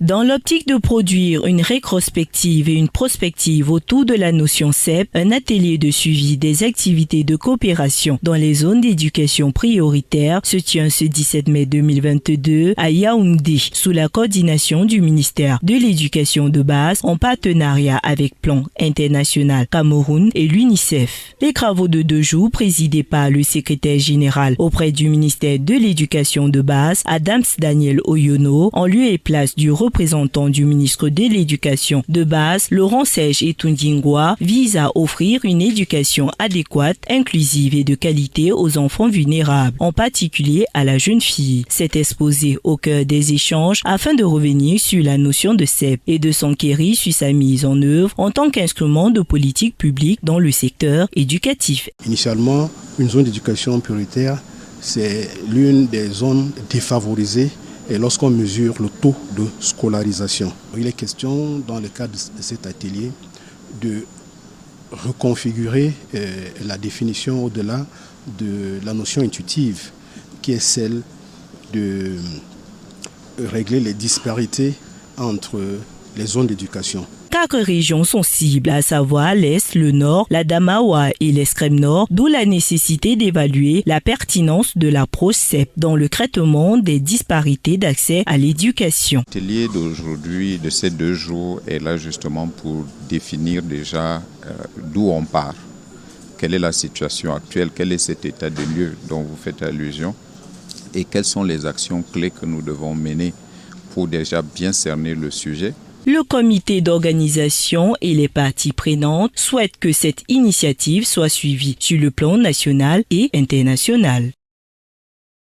Dans l'optique de produire une rétrospective et une prospective autour de la notion CEP, un atelier de suivi des activités de coopération dans les zones d'éducation prioritaire se tient ce 17 mai 2022 à Yaoundé sous la coordination du ministère de l'Éducation de base en partenariat avec Plan International Cameroun et l'UNICEF. Les travaux de 2 jours présidés par le secrétaire général auprès du ministère de l'Éducation de base, Adams Daniel Oyono, en lieu et place du représentant du ministre de l'Éducation de base, Laurent Serge Etundingwa, vise à offrir une éducation adéquate, inclusive et de qualité aux enfants vulnérables, en particulier à la jeune fille. C'est exposé au cœur des échanges afin de revenir sur la notion de CEP et de s'enquérir sur sa mise en œuvre en tant qu'instrument de politique publique dans le secteur éducatif. Initialement, une zone d'éducation prioritaire, c'est l'une des zones défavorisées et lorsqu'on mesure le taux de scolarisation. Il est question, dans le cadre de cet atelier, de reconfigurer la définition au-delà de la notion intuitive, qui est celle de régler les disparités entre les zones d'éducation. 4 régions sont cibles, à savoir l'Est, le Nord, la Damawa et l'extrême Nord, d'où la nécessité d'évaluer la pertinence de l'approche CEP dans le traitement des disparités d'accès à l'éducation. L'atelier d'aujourd'hui, de ces 2 jours, est là justement pour définir déjà d'où on part. Quelle est la situation actuelle, quel est cet état de lieu dont vous faites allusion et quelles sont les actions clés que nous devons mener pour déjà bien cerner le sujet. Le comité d'organisation et les parties prenantes souhaitent que cette initiative soit suivie sur le plan national et international.